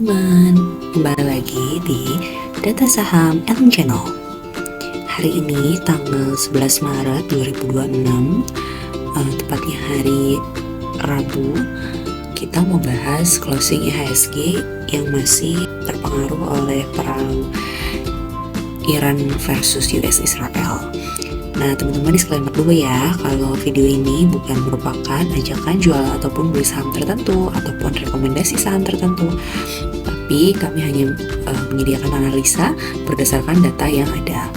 teman-teman, kembali lagi di Data Saham Elm Channel. Hari ini tanggal 11 Maret 2026, tepatnya hari Rabu, kita mau bahas closing IHSG yang masih terpengaruh oleh perang Iran versus US Israel. Nah, teman-teman disclaimer dulu ya, kalau video ini bukan merupakan ajakan jual ataupun beli saham tertentu ataupun rekomendasi saham tertentu, tapi kami hanya menyediakan analisa berdasarkan data yang ada.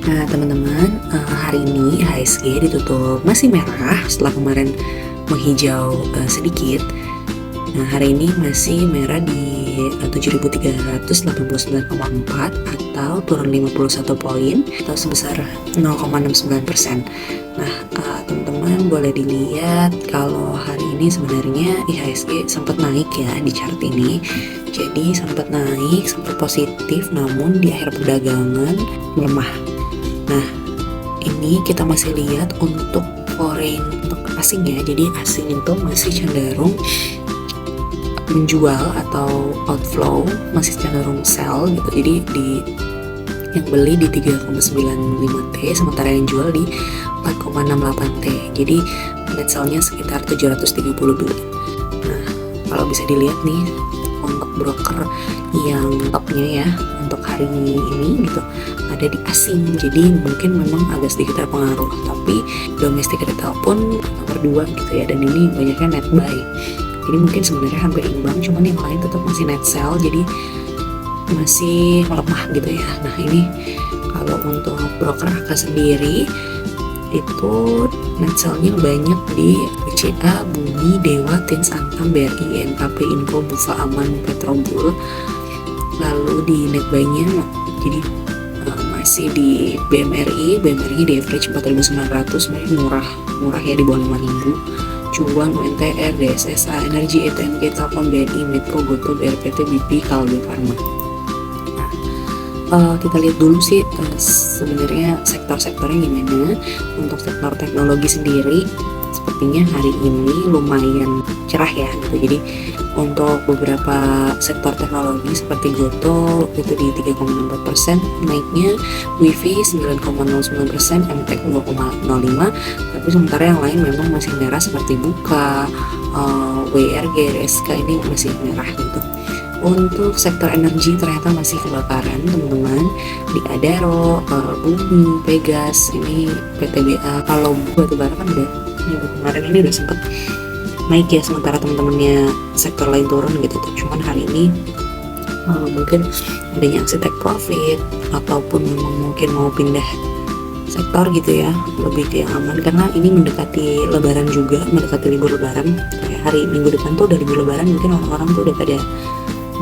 Nah, teman-teman, hari ini IHSG ditutup masih merah setelah kemarin menghijau sedikit. Nah, hari ini masih merah di 7.389,4 atau turun 51 poin atau sebesar 0,69%. Nah, teman-teman boleh dilihat kalau hari ini sebenarnya IHSG sempat naik ya di chart ini. Jadi sempat naik, sempat positif, namun di akhir perdagangan melemah. Nah, ini kita masih lihat untuk foreign, untuk asing ya. Jadi asing itu masih cenderung menjual atau outflow, masih cenderung sell gitu. Jadi yang beli di 3,95 T, sementara yang jual di 4,68 T. Jadi net sell-nya sekitar 732. Nah, kalau bisa dilihat nih untuk broker yang topnya ya untuk hari ini gitu ada di asing. Jadi mungkin memang agak sedikit terpengaruh, tapi domestic retail pun nomor 2 gitu ya, dan ini banyaknya net buy. Jadi mungkin sebenarnya hampir imbang, cuman yang lain tetap masih net sell, jadi masih melemah gitu ya. Nah, ini kalau untuk broker AK sendiri itu net sell-nya banyak di BCA, Bumi, Dewa, Tins, Antam, BRI, NKP, Info, Bufa, Aman, Petrobul. Lalu di net buy-nya jadi masih di BMRI di average 4.900, sebenarnya murah ya, di bawah 5.000. Cuan, UNTR, DSSA, Energi, ETMG, Telkom, BNI, Metro, Goto, BRPT, BP, Kalbe, Pharma. Nah, kita lihat dulu sih sebenarnya sektor-sektornya gimana. Untuk sektor teknologi sendiri, sepertinya hari ini lumayan cerah ya gitu. Jadi untuk beberapa sektor teknologi seperti Goto itu di 3,64% naiknya, Wifi 9,09%, MTech 2,05%, tapi sementara yang lain memang masih merah seperti Buka, WRG, RSK ini masih merah gitu. Untuk sektor energi ternyata masih kebakaran teman-teman, di Adaro, Bumi, Pegas, ini PTBA. Kalau batubara kan udah kemarin ini udah sempet naik ya, sementara teman-temannya sektor lain turun gitu tuh. Cuman hari ini mungkin adanya aksi take profit ataupun mungkin mau pindah sektor gitu ya, lebih ke yang aman karena ini mendekati lebaran juga, mendekati libur lebaran. Kayak hari minggu depan tuh udah libur lebaran, mungkin orang-orang tuh udah pada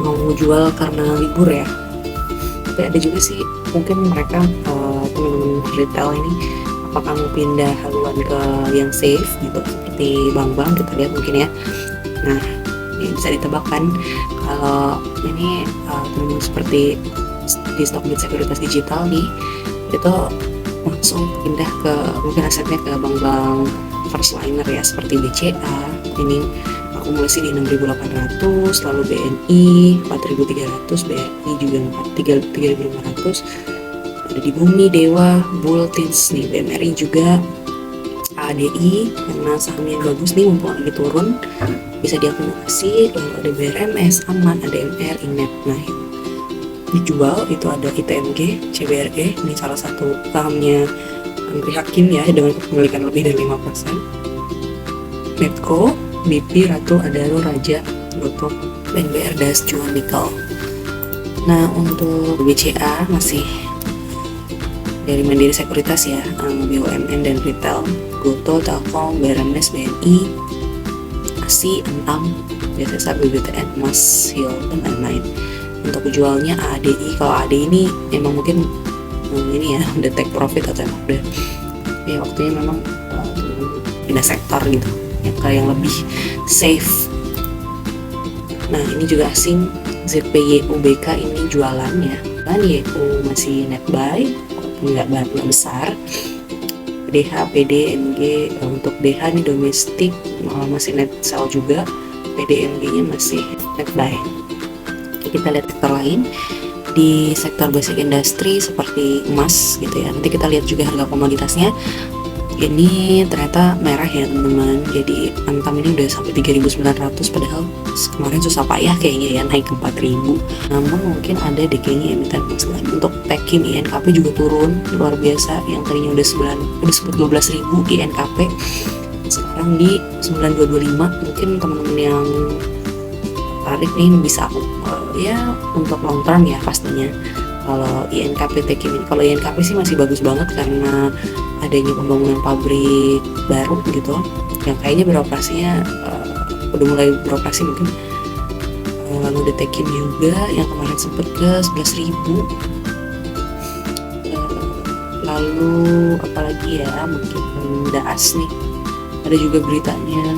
mau jual karena libur ya. Tapi ada juga sih mungkin mereka teman-teman retail ini apakah mau pindah haluan ke yang safe gitu seperti bank-bank, kita lihat mungkin ya. Nah, ini bisa ditebakkan kalau ini teman-teman seperti di Stockbit Sekuritas Digital nih, itu langsung pindah ke mungkin asetnya ke bank-bank first liner ya, seperti BCA ini akumulasi di 6.800, lalu BNI 4.300, BRI juga 3.500, ada di Bumi, Dewa, Bull, Tins nih, BMRI juga, ADI karena sahamnya bagus nih mumpung lagi turun bisa diakumulasi, lalu ada BRMS, Aman, ada MR, Inet. Nah, dijual itu ada ITMG, CBRE, ini salah satu sahamnya Andri Hakim ya dengan kepemilikan lebih dari 5%. Medco, BP, Ratu, Adaro, Raja, Goto, dan BRDAS, Juan, Nikel. Nah, untuk BCA masih dari Mandiri Sekuritas ya, BUMN dan retail, Goto, Telkom, BRMS, BNI, ASI, Antam, DSSA, BBTN, Mas, Hill, dan lain-lain. Untuk jualnya ADI, kalau ADI ini emang mungkin ini ya udah take profit atau emang udah ya waktunya memang pindah sektor gitu yang lebih safe. Nah, ini juga asing, ZPYUBK ini jualannya kan YU masih net buy, nggak besar. DH, PD, NG, untuk DH ini domestik masih net sell juga, PDNG nya masih net buy. Kita lihat sektor lain, di sektor basic industry seperti emas gitu ya. Nanti kita lihat juga harga komoditasnya. Ini ternyata merah ya teman-teman. Jadi Antam ini udah sampai 3.900, padahal kemarin susah payah kayaknya ya naik ke 4.000. Namun mungkin ada DK-nya emiten emas lain. Untuk Tekim INKP juga turun luar biasa, yang tadinya udah sempat 12.000 INKP sekarang di 9.225. Mungkin teman-teman yang tertarik nih bisa ya untuk long term ya pastinya. Kalau INKP Tekim, kalau INKP sih masih bagus banget karena adanya pembangunan pabrik baru gitu yang kayaknya beroperasinya udah mulai beroperasi mungkin. Lalu ada Tekim juga yang kemarin sempat ke 11.000. Lalu apalagi ya, mungkin Daas nih ada juga beritanya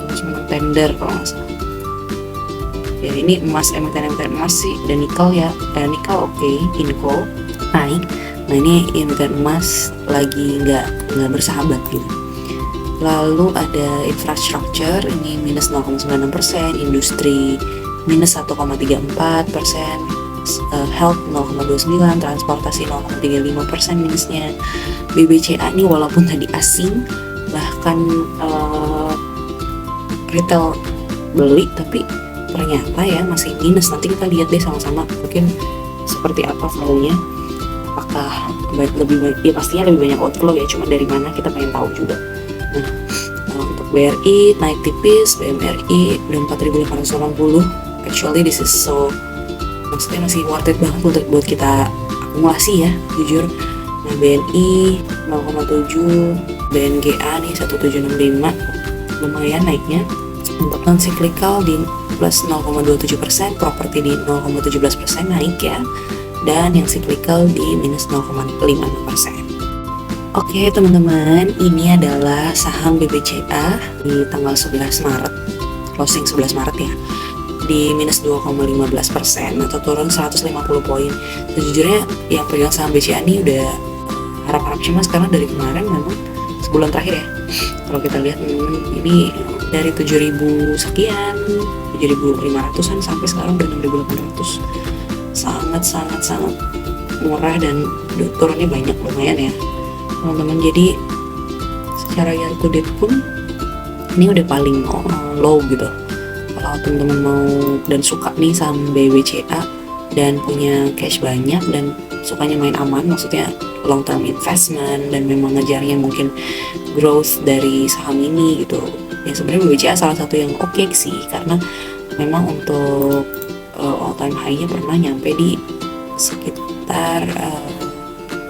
terus menang tender kalau nggak salah ya. Ini emas, emiten emas sih, dan nikel ya, nikel oke, Inco naik. Nah ini emiten emas lagi nggak bersahabat gitu. Lalu ada infrastructure, ini minus 0,96%, industri minus 1,34%, health 0,29%, transportasi 0,35% minusnya. BBCA ini walaupun tadi asing, bahkan retail beli, tapi ternyata ya masih minus. Nanti kita lihat deh sama-sama mungkin seperti apa flow-nya. Apakah lebih banyak, ya pastinya lebih banyak outflow ya, cuma dari mana kita pengen tahu juga. Nah, untuk BRI naik tipis, BMRI udah 4.880. Actually this is so, maksudnya masih worth it banget buat kita akumulasi ya, jujur. Nah BNI 0,7, BNGA nih 1765 lumayan naiknya. Untuk non cyclical di plus 0,27%, properti di 0,17% naik ya, dan yang cyclical di minus 0,56%. Oke teman-teman, ini adalah saham BBCA di tanggal 11 Maret, closing 11 Maret ya, di minus 2,15% atau turun 150 poin. Sejujurnya yang pegang saham BCA ini udah harap-harap cemas karena dari kemarin memang sebulan terakhir ya, kalau kita lihat ini dari 7.000 sekian, 7.500an sampai sekarang udah 6.800. Sangat murah dan turunnya banyak, lumayan ya teman-teman. Jadi secara year to date pun ini udah paling low gitu. Kalau teman-teman mau dan suka nih saham BBCA dan punya cash banyak dan sukanya main aman, maksudnya long term investment, dan memang ngejarnya mungkin growth dari saham ini gitu ya, sebenarnya BBCA salah satu yang oke sih, karena memang untuk all time high-nya pernah nyampe di sekitar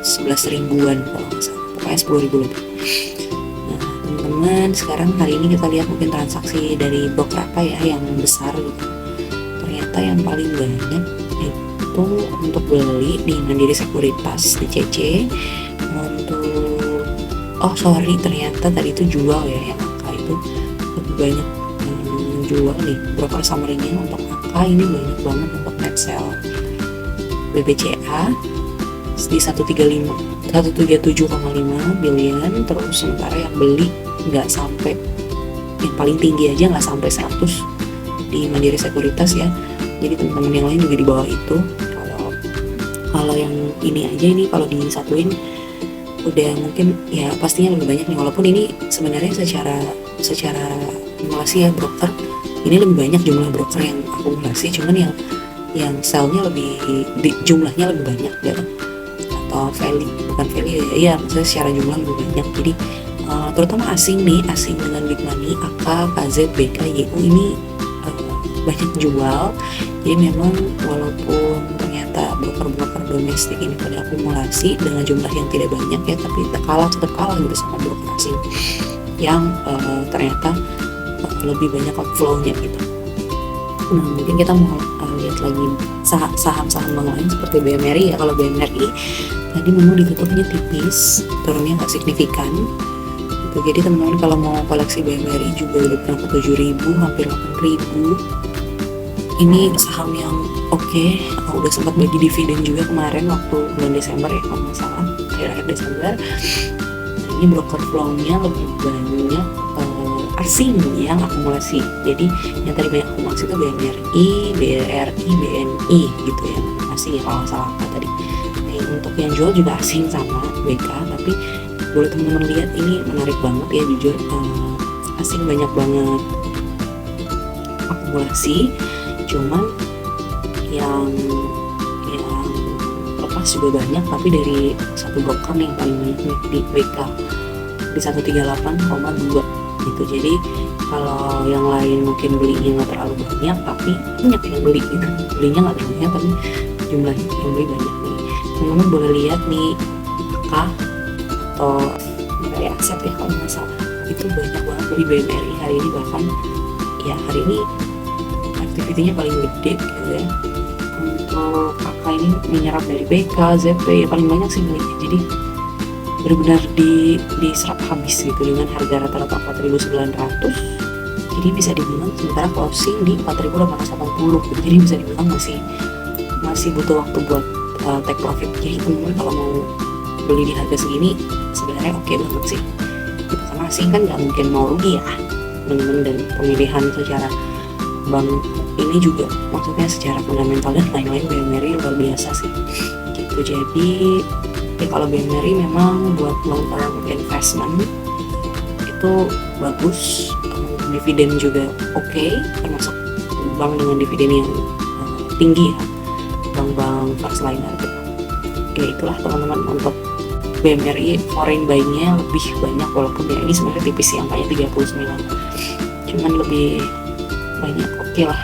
11.000-an kalau nggak salah, pokoknya 10.000 lebih. Nah teman-teman, sekarang hari ini kita lihat mungkin transaksi dari broker apa ya yang besar gitu. Ternyata yang paling banyak itu untuk beli di Mandiri Sekuritas di CC. Untuk ternyata tadi itu jual ya, yang angka itu lebih banyak jual nih broker summary-nya. Untuk angka ini banyak banget untuk net sell BBCA di 137,5 billion, terus sementara yang beli nggak sampai, yang paling tinggi aja nggak sampai 100 di Mandiri Sekuritas ya. Jadi teman-teman yang lain juga di bawah itu. Kalau yang ini aja, ini kalau disatuin udah mungkin ya pastinya lebih banyak nih, walaupun ini sebenarnya secara akumulasi ya broker ini lebih banyak jumlah broker yang akumulasi, cuman yang sell-nya jumlahnya lebih banyak ya, atau bukan value ya, maksudnya secara jumlah lebih banyak. Jadi terutama asing dengan big money, AK, KZ, BK, YU ini banyak jual. Jadi memang walaupun ternyata broker-broker domestik ini pada akumulasi dengan jumlah yang tidak banyak ya, tapi tetap kalah gitu sama broker asing yang ternyata lebih banyak outflow-nya gitu. Nah mungkin kita mau lihat lagi saham-saham lain seperti BMRI ya. Kalau BMRI tadi memang ditutupnya tipis, turunnya nggak signifikan gitu. Jadi teman-teman kalau mau koleksi BMRI juga udah pernah ke 7.000, hampir 8.000. Ini saham yang oke, udah sempat bagi dividen juga kemarin waktu bulan Desember ya kalau nggak salah, akhir Desember. Nah, ini broker flow-nya lebih banyak asing yang akumulasi. Jadi yang tadi banyak akumulasi itu BMRI, BRI, BNI gitu ya, asing ya kalau nggak salah apa tadi. Untuk yang jual juga asing sama BK, tapi boleh teman-teman lihat ini menarik banget ya jujur, asing banyak banget akumulasi, cuman yang lepas juga banyak, tapi dari satu broker yang paling banyak di BK di 138,2 gitu. Jadi kalau yang lain mungkin belinya nggak terlalu banyak, tapi banyak yang beli gitu, belinya nggak terlalu banyak tapi jumlah yang beli banyak nih. Teman-teman boleh lihat nih AK atau dari aset ya kalau nggak salah, itu banyak banget beli BMRI hari ini, bahkan ya hari ini aktivitinya paling gede gitu ya. Untuk AK ini menyerap dari BK, ZP ya paling banyak sih belinya, jadi benar-benar diserap habis gitu dengan harga rata-rata 4.900. Jadi bisa dibilang sementara closing di 4.880 gitu. Jadi bisa dibilang masih butuh waktu buat take profit. Jadi teman-teman kalau mau beli di harga segini sebenarnya oke banget sih gitu, karena asing kan nggak mungkin mau rugi ya teman-teman, dan pemilihan secara bank ini juga maksudnya secara fundamental dan lain-lain BMRI luar biasa sih gitu. Jadi ya kalau BMRI memang buat long term investment itu bagus, dividen juga oke, termasuk bank dengan dividen yang tinggi ya, bank-bank first liner gitu. Ya itulah teman-teman, untuk BMRI foreign buy-nya lebih banyak, walaupun ya ini sebenarnya tipis sih angkanya 39, cuman lebih banyak oke lah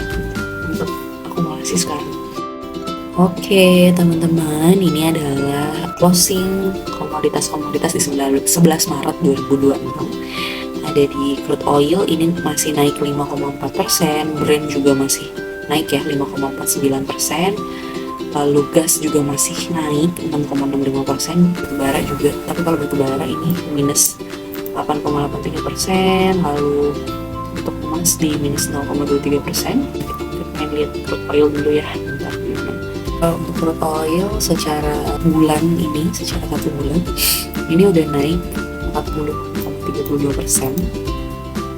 untuk akumulasi sekarang. Oke teman-teman, ini adalah closing komoditas-komoditas di 11 Maret 2026. Ada di crude oil ini masih naik 5,4%, Brent juga masih naik ya 5,49%, lalu gas juga masih naik 6,65%, batubara juga, tapi kalau batubara ini minus 8,83%, lalu untuk emas di minus 0,23%. Kita main lihat crude oil dulu ya. Untuk crude oil secara bulan ini, secara 1 bulan ini udah naik 40,32%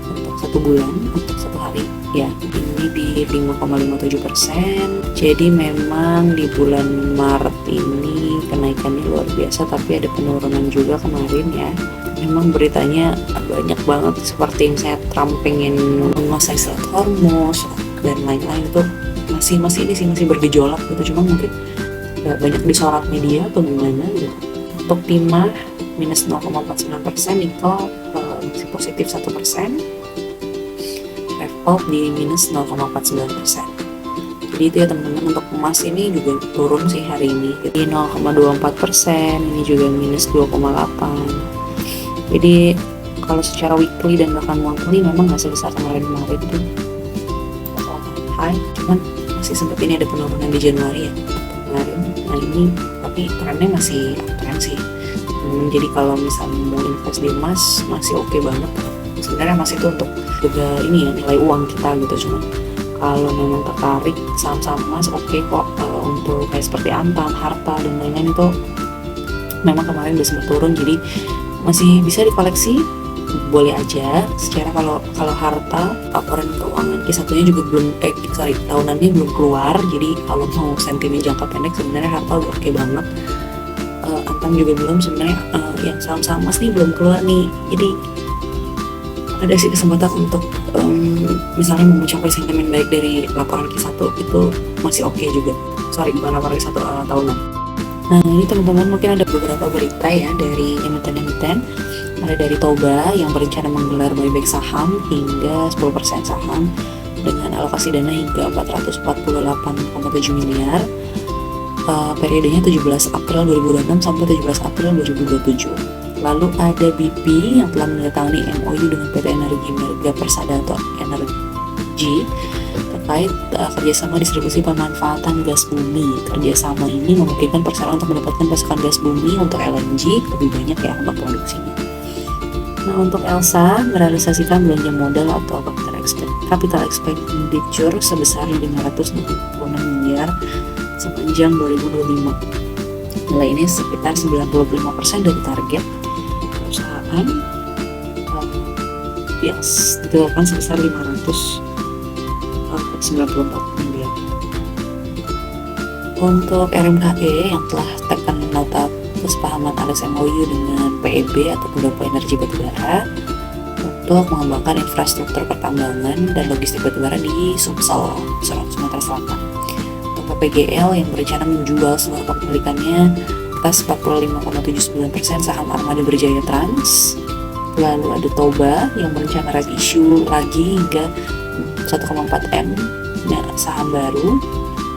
untuk 1 bulan, untuk 1 hari ya ini di 5,57%. Jadi memang di bulan Maret ini kenaikannya luar biasa, tapi ada penurunan juga kemarin ya. Memang beritanya banyak banget, seperti yang saya Trump pengen menguasai Selat Hormuz dan lain-lain, itu masih bergejolak gitu, cuma mungkin gak banyak disorot media atau gimana gitu. Untuk timah minus 0,49%, nikel masih positif 1%, Revolve di minus 0,49%. Jadi itu ya teman-teman. Untuk emas ini juga turun sih hari ini, jadi 0,24%, ini juga minus 2,8%. Jadi kalau secara weekly dan bahkan monthly memang nggak sebesar kemarin itu high, cuman masih sempat ini ada penurunan di Januari ya kemarin. Nah ini tapi trennya masih uptrend sih. Jadi kalau misalnya mau invest di emas masih oke banget. Sebenarnya emas itu untuk juga ini ya, nilai uang kita gitu. Cuman kalau memang tertarik saham-saham emas oke kok. Untuk kayak seperti Antam, Harta dan lain-lain itu memang kemarin udah sempat turun, jadi masih bisa dikoleksi, boleh aja. Secara kalau Harta laporan keuangan Q1-nya juga belum tahunannya belum keluar, jadi kalau mau sentimen jangka pendek sebenarnya Harta udah oke banget. Antam juga belum sebenarnya, yang saham-saham emas nih belum keluar nih, jadi ada sih kesempatan untuk misalnya mau mencapai sentimen baik dari laporan Q1 itu masih oke juga. Bukan laporan Q1 tahunan. Nah ini teman-teman, mungkin ada beberapa berita ya dari emiten-emiten. Ada dari Toba yang berencana menggelar buyback saham hingga 10% saham dengan alokasi dana hingga 448,7 miliar. Periodenya 17 April 2026 sampai 17 April 2027. Lalu ada BP yang telah menandatangani MOU dengan PT Energi Merga Persada atau Energi terkait kerjasama distribusi pemanfaatan gas bumi. Kerjasama ini memungkinkan perseroan untuk mendapatkan pasokan gas bumi untuk LNG lebih banyak ya untuk produksinya. Nah untuk ELSA merealisasikan belanja modal atau capital expenditure sebesar 566 miliar sepanjang 2025. Nilai ini sekitar 95% dari target perusahaan yang ditetapkan sebesar 594 miliar. Untuk RMHE yang telah tekan nota kesepahaman alias MOU dengan PEB atau Pendopo Energi Batubara untuk mengembangkan infrastruktur pertambangan dan logistik batubara di Sumsel, Sumatera Selatan. Untuk PPGL yang berencana menjual seluruh kepemilikannya atas 45,79% saham Armada Berjaya Trans. Lalu ada Toba yang berencana right issue lagi hingga 1,4 M saham baru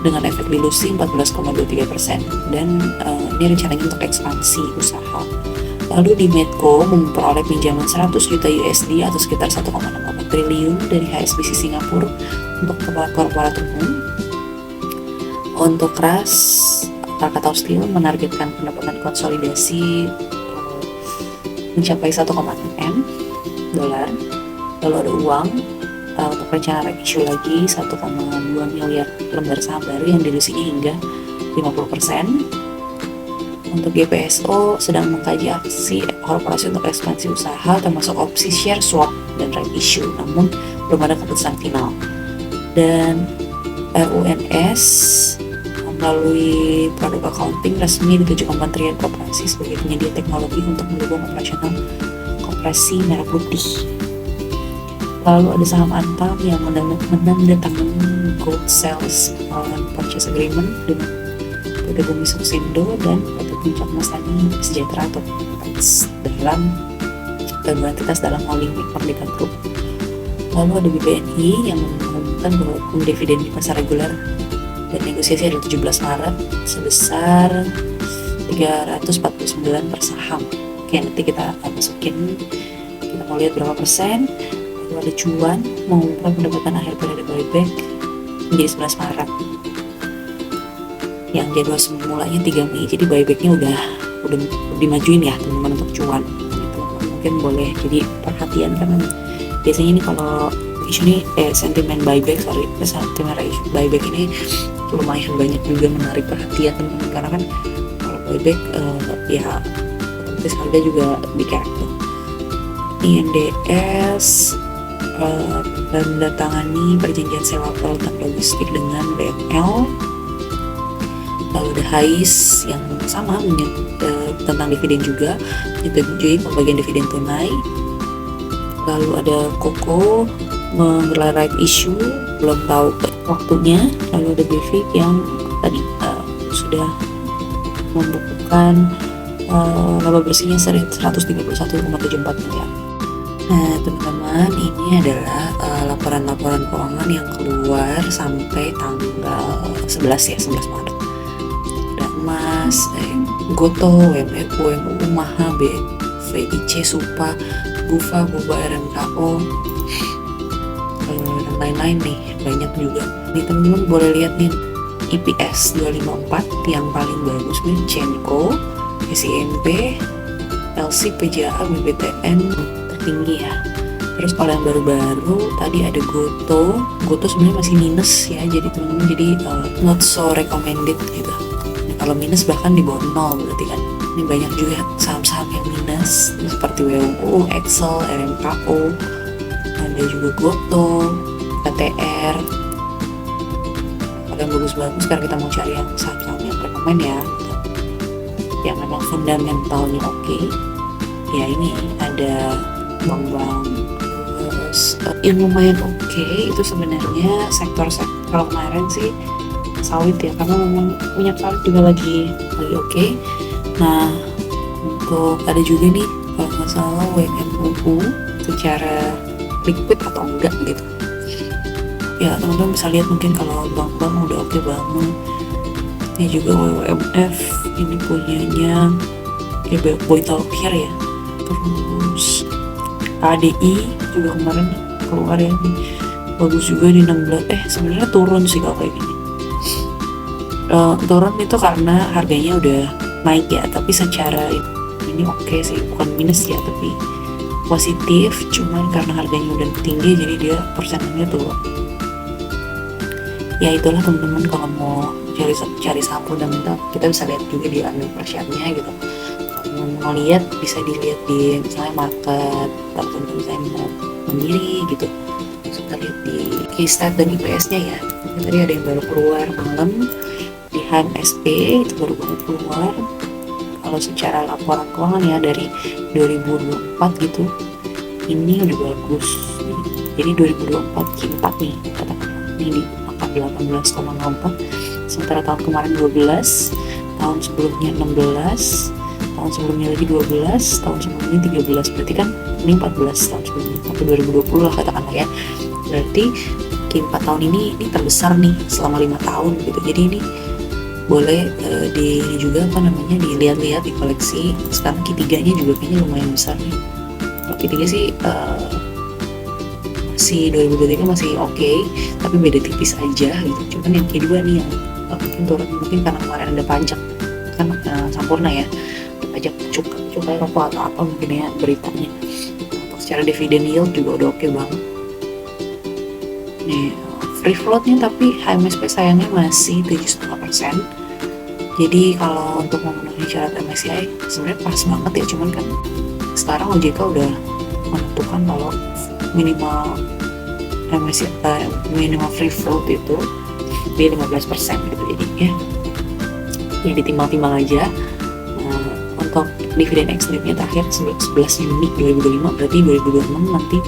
dengan efek dilusi 14,23%, dan ini rencananya untuk ekspansi usaha. Lalu di Medco memperoleh pinjaman 100 juta USD atau sekitar 1,64 triliun dari HSBC Singapura untuk korporat umum. Untuk KRAS, Krakatau Steel menargetkan pendapatan konsolidasi mencapai 1,6 M dolar. Lalu ada uang untuk rencana issue lagi 1,2 miliar lembar saham baru yang dilusinya hingga 50%. Untuk GPSO sedang mengkaji aksi korporasi untuk ekspansi usaha termasuk opsi share swap dan right issue, namun belum ada keputusan final. Dan RUNS melalui produk accounting resmi ditunjuk Kementerian Koperasi sebagai penyedia teknologi untuk mendukung operasional koperasi merah putih. Lalu ada saham Antam yang menandatangani gold sales purchase agreement dengan PT Bumi Suksindo dan PT Puncak Mas Tani Sejahtera atau PETS dalam entitas dalam holding Merdeka Group. Lalu ada BBNI yang mengumumkan bahwa dividen di pasar reguler dan negosiasi ada 17 Maret sebesar 349 per saham. Oke, nanti kita masukin, kita mau lihat berapa persen. Lalu ada Cuan mengumumkan pendapatan akhir periode buyback menjadi 11 Maret yang jadwal semulanya 3 Mei, jadi buybacknya udah dimajuin ya teman-teman untuk Cuan gitu. Mungkin boleh jadi perhatian karena biasanya ini kalau isu ini sentimen buyback ini lumayan banyak juga menarik perhatian teman-teman, karena kan kalau buyback ya otomatis harga juga dikerek tuh. INDS menandatangani perjanjian sewa peralatan logistik dengan BNL. Lalu ada HAIS yang sama tentang dividen juga, menyetujui pembagian dividen tunai. Lalu ada Koko menggelar right issue, belum tahu waktunya. Lalu ada BIFIK yang tadi sudah membukukan laba bersihnya 131,74 miliar. Nah teman-teman, ini adalah laporan-laporan keuangan yang keluar sampai tanggal 11 Maret. Ada Emas, Goto, WMF, WMU, Maha, BVIC, Supa, Bufa, Boba, RMKO, dan lain-lain nih, banyak juga. Nih teman-teman boleh lihat nih IPS 254 yang paling bagus nih, Cenko, SIMP, LC, PJA, BBTN tertinggi ya. Terus kalau yang baru-baru tadi ada Goto sebenarnya masih minus ya, jadi teman-teman jadi not so recommended gitu. Nah, kalau minus bahkan di bawah 0 berarti kan ini banyak juga saham-saham yang minus seperti WMU, Excel, RMKO, ada juga Goto, KTR. Kalau yang bagus-bagus sekarang kita mau cari yang saham-saham yang rekomend ya, yang memang fundamentalnya oke. Ya ini ada bank-bank yang lumayan oke, itu sebenarnya sektor kalau kemarin sih sawit ya, karena memang minyak sawit juga lagi oke. Nah untuk ada juga nih kalau nggak salah WMUU secara liquid atau enggak gitu ya, teman-teman bisa lihat mungkin kalau bank-bank udah oke banget. Ini juga WWMF, ini punyanya ya Boytalpir ya. Terus KDI juga kemarin keluar ya, bagus juga di 16. Sebenarnya turun sih kalau kayak gini. Turun itu karena harganya udah naik ya, tapi secara ini oke sih, bukan minus ya, tapi positif. Cuman karena harganya udah tinggi jadi dia persenannya turun. Ya itulah teman-teman, kalau mau cari saham fundamental kita bisa lihat juga di under pressure-nya gitu. Mau lihat bisa dilihat di misalnya market, atau misalnya mau Mandiri gitu. Terus kita lihat di Keystat dan IPS-nya ya. Ini tadi ada yang baru keluar malam di HMSP, itu baru banget keluar. Kalau secara laporan keuangan ya dari 2024 gitu, ini udah bagus nih. Jadi 2024 Q4 nih katakan ini di angka 18,04, sementara tahun kemarin 12, tahun sebelumnya 16, tahun sebelumnya lagi 12, tahun sebelumnya 13, berarti kan ini 14 tahun sebelumnya, sampai 2020 lah katakanlah ya. Berarti Q4 tahun ini terbesar nih selama 5 tahun gitu. Jadi ini boleh di juga dilihat-lihat di koleksi. Sekarang Q3 nya juga kayaknya lumayan besar nih. Kalau Q3 sih masih 2023 masih oke, tapi beda tipis aja gitu. Cuman yang Q2 nih yang mungkin turun, mungkin karena kemarin ada pajak kan Sampurna ya, ada pajak cukai rokok atau apa mungkin ya beritanya. Untuk secara dividen yield juga udah oke banget nih. Free floatnya tapi HMSP sayangnya masih 7,5%. Jadi kalau untuk memenuhi syarat MSCI sebenarnya pas banget ya, cuman kan sekarang OJK udah menentukan kalau minimal MSCI minimal free float itu di 15% gitu. Jadi ya ditimbang-timbang aja. Untuk dividen ex-dividnya terakhir 11 Juni 2025, berarti 2026 nanti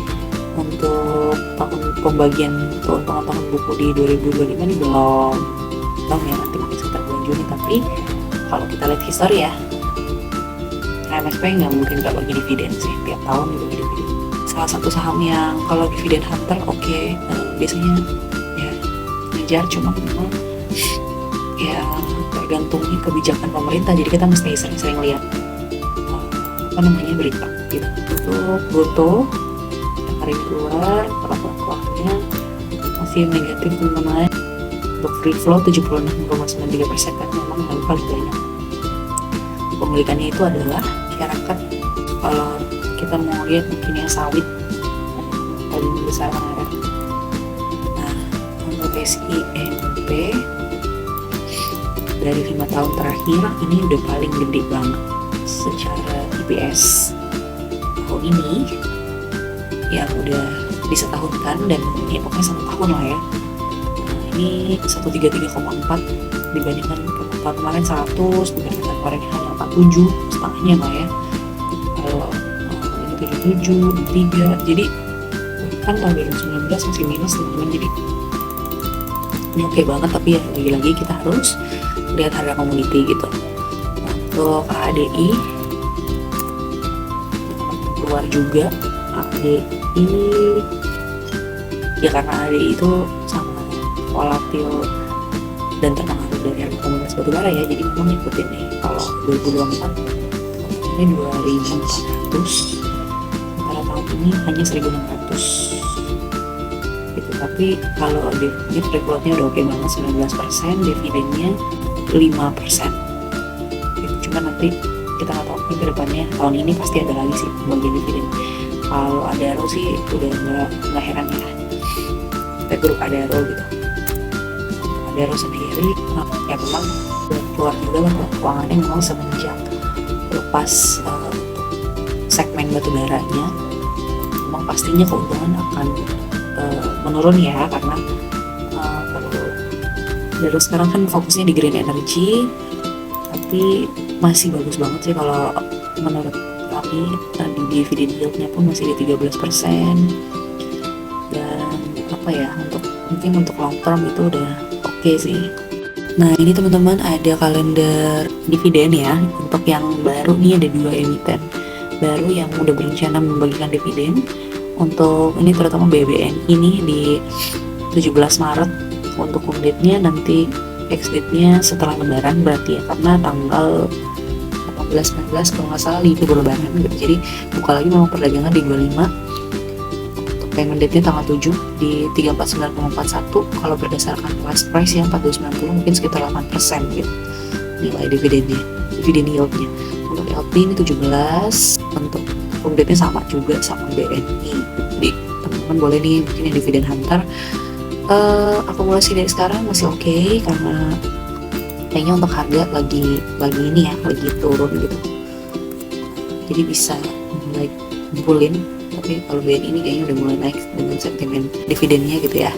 untuk tahun pembagian keuntungan tahun buku di 2025 ini belum ya, nanti mungkin sekitar bulan Juni. Tapi kalau kita lihat histori ya, HMSP nggak mungkin nggak bagi dividen sih, tiap tahun bagi dividen. Salah satu saham yang kalau dividen hunter biasanya ya ngejar, cuma memang ya tergantungnya kebijakan pemerintah. Jadi kita mesti sering-sering lihat berita gitu. Untuk Goto hari ini keluar laporan keuangannya masih negatif teman-teman. Untuk free flow 76,93% kan memang yang paling banyak. Pemilikannya itu adalah masyarakat. Kalau kita mau lihat mungkin yang sawit paling besar mana. Nah, untuk SIMP dari 5 tahun terakhir ini udah paling gede banget secara EPS tahun ini yang udah disetahunkan, dan ya pokoknya 1 tahun lah ya. Nah, ini 133,4 dibandingkan tahun kemarin 100, dibandingkan tahun kemarin hanya 47 setengahnya lah ya. Kalau ini 77, 3, jadi kan tahun 2019 masih minus teman-teman. Jadi ini oke banget, tapi ya lagi-lagi kita harus lihat harga komoditi gitu. Untuk ADI keluar juga. ADI ya karena ADI itu sangat volatil dan terpengaruh dari harga komoditas batubara ya, jadi memang ngikutin nih. Kalau 2024 ini 2.400, sementara tahun ini hanya 1.600 gitu. Tapi kalau dividen free floatnya udah oke banget 19%, dividennya 5% gitu. Cuma nanti kita nggak tahu ke depannya, tahun ini pasti ada lagi sih pembagian dividen. Kalau Adaro sih udah nggak heran ya, kita grup Adaro gitu. Adaro sendiri ya memang keluar juga lah keuangannya memang semenjak lepas segmen batubaranya, memang pastinya keuntungan akan menurun ya, karena Adaro sekarang kan fokusnya di green energy, tapi masih bagus banget sih kalau menurut kami. Di dividen yieldnya pun masih di 13%, dan mungkin untuk long term itu udah oke sih. Nah ini teman-teman ada kalender dividen ya. Untuk yang baru nih ada 2 emiten baru yang udah berencana membagikan dividen. Untuk ini terutama BBNI ini di 17 Maret untuk unitnya, nanti ex-date-nya setelah lebaran berarti ya, karena tanggal 18-19 kalau nggak salah itu lebaran gitu. Jadi buka lagi memang perdagangan di 25. Untuk payment date-nya tanggal 7 di 349,41. Kalau berdasarkan last price ya 490, mungkin sekitar 8% gitu nilai dividennya, dividen yield-nya. Untuk LP ini 17, untuk update-nya sama juga sama BNI. Jadi teman-teman boleh nih mungkin yang dividen hunter akumulasi dari sekarang masih oke, karena kayaknya untuk harga lagi ini ya, lagi turun gitu. Jadi bisa mulai ngumpulin tapi kalau BNI ini kayaknya udah mulai naik dengan sentimen dividennya gitu ya.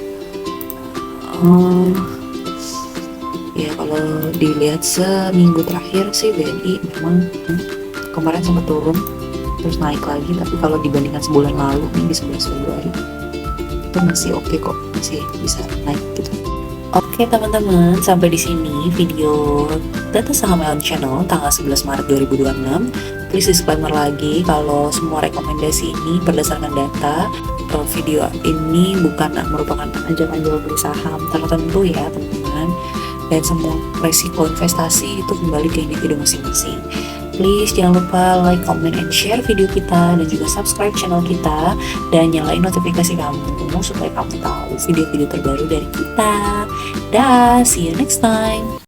Ya kalau dilihat seminggu terakhir sih BNI memang kemarin sempat turun terus naik lagi, tapi kalau dibandingkan sebulan lalu nih di 11 Februari itu masih oke kok, masih bisa naik gitu. Oke teman-teman, sampai di sini video Data Saham Ellen Channel tanggal 11 Maret 2026. Please disclaimer lagi kalau semua rekomendasi ini berdasarkan data. Video ini bukan merupakan ajakan jual beli saham tertentu ya teman-teman, dan semua resiko investasi itu kembali ke individu masing-masing. Please jangan lupa like, comment, and share video kita, dan juga subscribe channel kita dan nyalain notifikasi kamu supaya kamu tahu video-video terbaru dari kita. Dah, see you next time.